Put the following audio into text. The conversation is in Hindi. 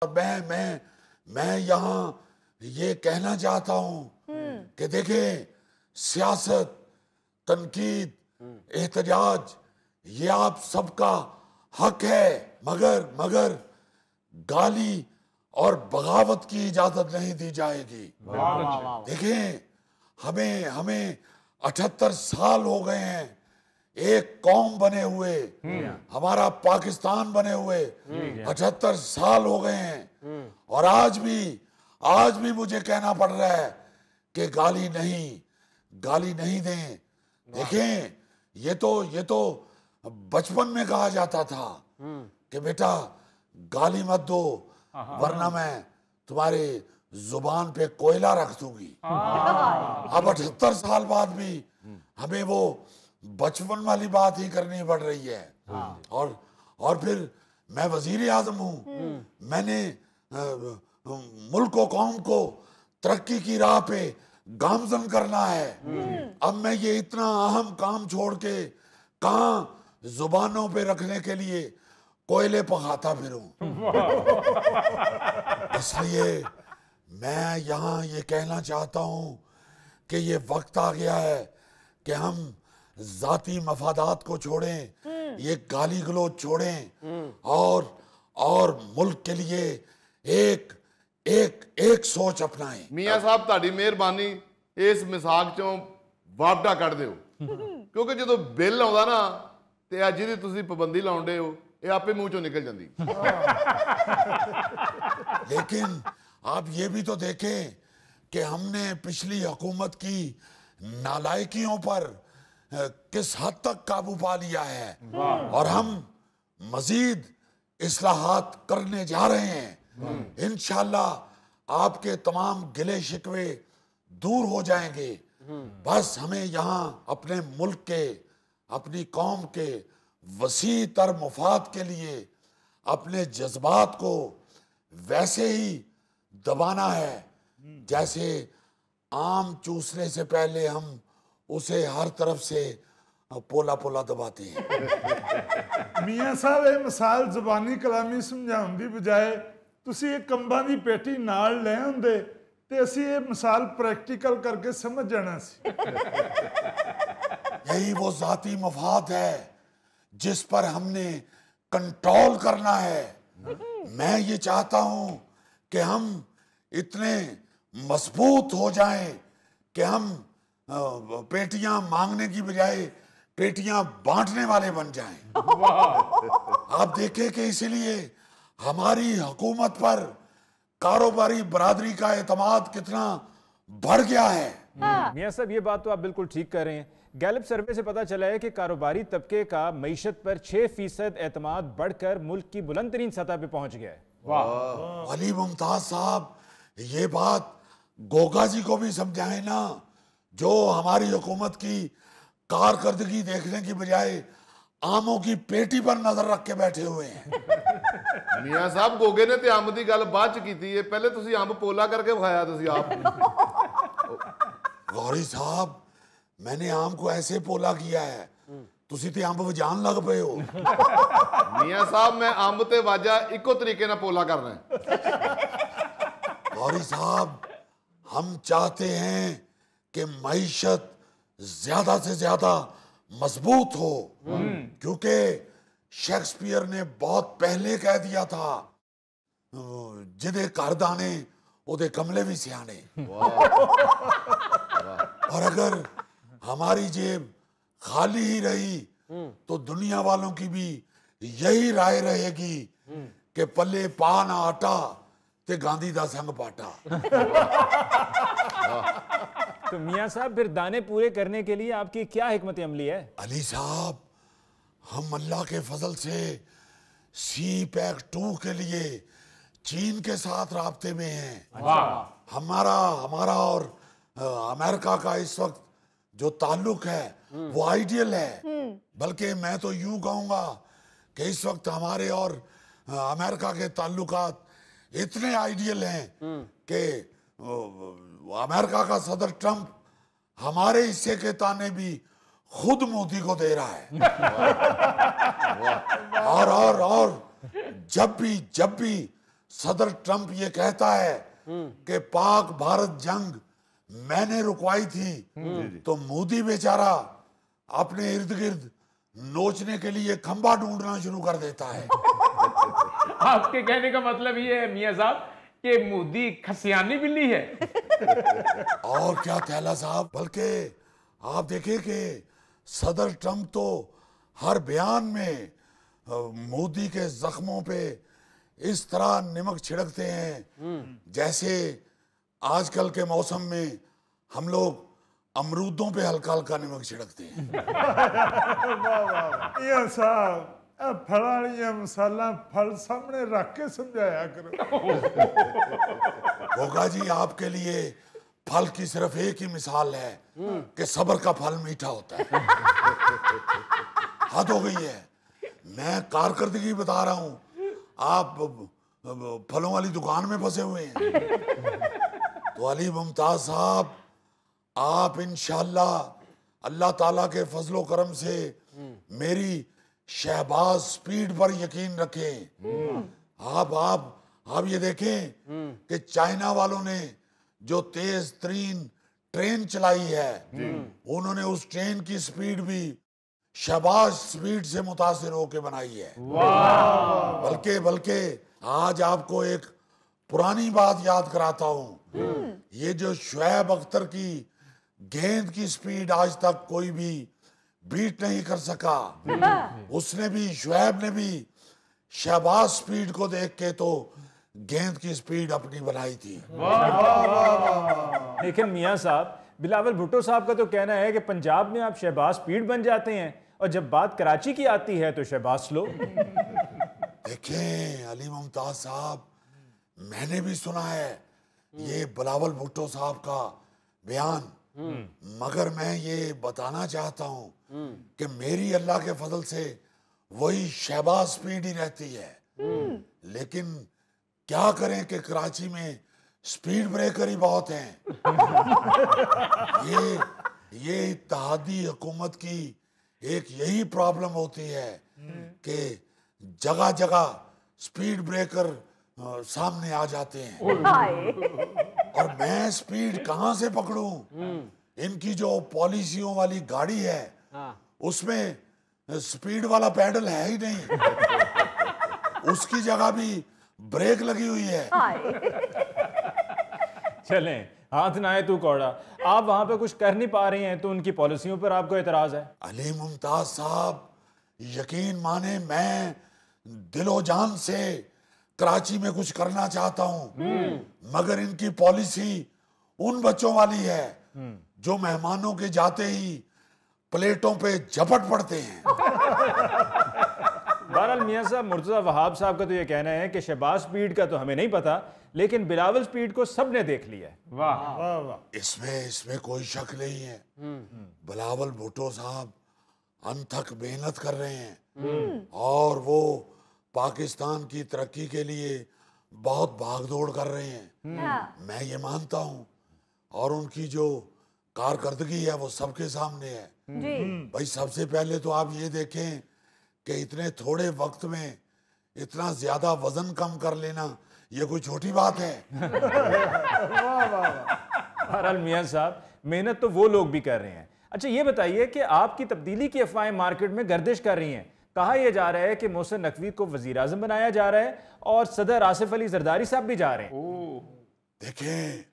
और मैं यहाँ ये कहना चाहता हूँ कि देखें, सियासत, तनकीद, एहतजाज, ये आप सबका हक है, मगर गाली और बगावत की इजाजत नहीं दी जाएगी। देखें, हमें 78 साल हो गए हैं एक कौम बने हुए, हमारा पाकिस्तान बने हुए 78 साल हो गए हैं, और आज भी मुझे कहना पड़ रहा है कि गाली नहीं दें। देखें, ये तो बचपन में कहा जाता था कि बेटा गाली मत दो वरना मैं तुम्हारे जुबान पे कोयला रख दूंगी। अब 78 साल बाद भी हमें वो बचपन वाली बात ही करनी पड़ रही है। और फिर मैं वजीर आजम हूँ, मैंने मुल्क और कौम को तरक्की की राह पे गामजन करना है। अब मैं ये इतना अहम काम छोड़ के कहाँ जुबानों पे रखने के लिए कोयले पकाता फिरूं। इसलिए मैं यहाँ ये कहना चाहता हूँ कि ये वक्त आ गया है कि हम जाती मफादात को छोड़ें, ये गाली गलौज छोड़ें और मुल्क के लिए एक सोच अपनाएं। मियाँ साहब, ਤੁਹਾਡੀ ਮਿਹਰਬਾਨੀ ਇਸ ਮਿਸਾਕ ਚੋਂ ਵਾਪਡਾ ਕੱਢ ਦਿਓ, ਕਿਉਂਕਿ ਜਦੋਂ ਬਿੱਲ ਆਉਂਦਾ ਨਾ ਤੇ ਅੱਜ ਦੀ ਤੁਸੀਂ ਪਾਬੰਦੀ ਲਾਉਂਦੇ ਹੋ, ਇਹ ਆਪੇ ਮੂੰਹ ਚੋਂ ਨਿਕਲ ਜਾਂਦੀ। लेकिन आप ये भी तो देखें कि हमने पिछली हुकूमत की नालायकियों पर किस हद तक काबू पा लिया है, और हम मजीद इस्लाहात करने जा रहे हैं। इंशाल्लाह आपके तमाम गिले शिकवे दूर हो जाएंगे। बस हमें यहाँ अपने मुल्क के, अपनी कौम के वसी तर मुफाद के लिए अपने जज्बात को वैसे ही दबाना है जैसे आम चूसने से पहले हम उसे हर तरफ से पोला पोला दबाते हैं। मियाँ साहब, ये मिसाल ਜ਼ਬਾਨੀ ਕਲਾਮੀ ਸਮਝਾਉਣ ਦੀ ਬਜਾਏ ਤੁਸੀਂ ਇਹ ਕੰਬਾਂ ਦੀ ਪੇਟੀ ਨਾਲ ਲੈ ਆਉਂਦੇ ਤੇ ਅਸੀਂ ਇਹ ਮਿਸਾਲ ਪ੍ਰੈਕਟੀਕਲ ਕਰਕੇ ਸਮਝ ਜਾਣਾ ਸੀ। यही वो जाती मफाद है जिस पर हमने कंट्रोल करना है। मैं ये चाहता हूं कि हम इतने मजबूत हो जाएं कि हम पेटियां मांगने की बजाय पेटियां बांटने वाले बन जाएं। आप देखें कि इसीलिए हमारी हुकूमत पर कारोबारी बरादरी का एतमाद कितना बढ़ गया है। मियां साहब, ये बात तो आप बिल्कुल ठीक कर रहे हैं। गैलप सर्वे से पता चला है कि कारोबारी तबके का मईशत पर 6% एतमाद बढ़कर मुल्क की बुलंद तरीन सतह पे पहुंच गया है। अली मुमताज साहब, ये बात गोगा जी को भी समझाए ना, जो हमारी हुकूमत की कारकर्दगी देखने की बजाय आमों की पेटी पर नजर रख के बैठे हुए हैं। मियाँ साहब, गोगे ने ते अंब दी गल बाद च कीती है, पहले तुसी अंब पोला करके विखाया तुसी आप। गौरी साहब, मैंने आम को ऐसे पोला किया है, तुसी ते अंब वजान लग पे हो। मियाँ साहब, मैं अंब ते वाजा इको तरीके नाल पोला करना है। गौरी साहब, हम चाहते हैं कि मईशत ज्यादा से ज्यादा मजबूत हो, क्योंकि शेक्सपियर ने बहुत पहले कह दिया था, जिदे घर दाने ओदे कमले भी सियाने। और अगर हमारी जेब खाली ही रही तो दुनिया वालों की भी यही राय रहेगी कि पल्ले पा ना आटा ते गांधी दा संग पाटा। तो मियां साहब, फिर दाने पूरे करने के लिए आपकी क्या हिकमत अमली है? अली साहब, हम अल्लाह के फजल से सी पैक 2 के लिए चीन के साथ राब्ते में हैं। हमारा और अमेरिका का इस वक्त जो ताल्लुक है वो आइडियल है। बल्कि मैं तो यूं कहूंगा कि इस वक्त हमारे और अमेरिका के ताल्लुकात इतने आइडियल हैं कि अमेरिका का सदर ट्रंप हमारे हिस्से के ताने भी खुद मोदी को दे रहा है। और जब भी सदर ट्रंप ये कहता है कि पाक भारत जंग मैंने रुकवाई थी, तो मोदी बेचारा अपने इर्द गिर्द नोचने के लिए खंबा ढूंढना शुरू कर देता है। आपके कहने का मतलब ये है मियां साहब कि मोदी खसियानी बिल्ली है। और क्या थैला साहब, बल्कि आप देखें कि सदर ट्रंप तो हर बयान में मोदी के जख्मों पे इस तरह नमक छिड़कते हैं जैसे आजकल के मौसम में हम लोग अमरूदों पे हल्का हल्का नमक छिड़कते हैं। ਇਹ ਸਾਹਿਬ ਇਹ ਫਲਾਂ ਵਾਲੀਆਂ ਮਸਾਲਾ फल सामने रख के समझाया करो। होगा जी, आपके लिए फल की सिर्फ एक ही मिसाल है कि सब्र का फल मीठा होता है। हद हो गई है, मैं कारकर्दगी बता रहा हूं, आप फलों वाली दुकान में फंसे हुए हैं। तो अली मुमताज साहब, आप इंशाल्लाह अल्लाह ताला के फजलो करम से मेरी शहबाज स्पीड पर यकीन रखें। आप ये देखें कि चाइना वालों ने जो तेज तरीन ट्रेन चलाई है, उन्होंने उस ट्रेन की स्पीड भी शहबाज स्पीड से मुतासिर होकर बनाई है। बल्कि आज आपको एक पुरानी बात याद कराता हूं, ये जो शुएब अख्तर की गेंद की स्पीड आज तक कोई भी बीट नहीं कर सका, उसने भी, शुएब ने भी शहबाज स्पीड को देख के तो गेंद की स्पीड अपनी बनाई थी। लेकिन मियां साहब, बिलावल भुट्टो साहब का तो कहना है कि पंजाब में आप शहबाज स्पीड बन जाते हैं और जब बात कराची की आती है तो शहबाज स्लो। देखें अली मुमताज साहब, मैंने भी सुना है ये बिलावल भुट्टो साहब का बयान, मगर मैं ये बताना चाहता हूं कि मेरी अल्लाह के फजल से वही शहबाज स्पीड ही रहती है। लेकिन क्या करें कि कराची में स्पीड ब्रेकर ही बहुत हैं। ये इत्तेहादी हुकूमत की एक यही प्रॉब्लम होती है कि जगह जगह स्पीड ब्रेकर सामने आ जाते हैं और मैं स्पीड कहां से पकड़ूं। इनकी जो पॉलिसियों वाली गाड़ी है उसमें स्पीड वाला पैडल है ही नहीं, उसकी जगह भी ब्रेक लगी हुई है। चलें, हाथ ना आए तू कौड़ा, आप वहां पे कुछ कर नहीं पा रहे हैं तो उनकी पॉलिसियों पर आपको एतराज है। अली मुमताज साहब, यकीन माने मैं दिलो जान से कराची में कुछ करना चाहता हूं, मगर इनकी पॉलिसी उन बच्चों वाली है जो मेहमानों के जाते ही प्लेटों पे झपट पड़ते हैं। बहरहाल मियां साहब, मुर्तज़ा वहाब साहब का तो ये कहना है कि शहबाज स्पीड का तो हमें नहीं पता, लेकिन बिलावल स्पीड को सबने देख लिया है। वाह, इसमें कोई शक नहीं है। बिलावल भुट्टो साहब अनथक मेहनत कर रहे हैं और वो पाकिस्तान की तरक्की के लिए बहुत भागदौड़ कर रहे हैं। मैं ये मानता हूं, और उनकी जो कारकर्दगी है वो सबके सामने है। भाई, सबसे पहले तो आप ये देखें कि इतने थोड़े वक्त में इतना ज्यादा वजन कम कर लेना ये कोई छोटी बात है। बहरहाल मियां साहब, मेहनत तो वो लोग भी कर रहे हैं। अच्छा, ये बताइए कि आपकी तब्दीली की अफवाहें मार्केट में गर्दिश कर रही हैं। कहा यह जा रहा है कि मोहसिन नकवी को वजीर आजम बनाया जा रहा है और सदर आसिफ अली जरदारी साहब भी जा रहे हैं। देखें,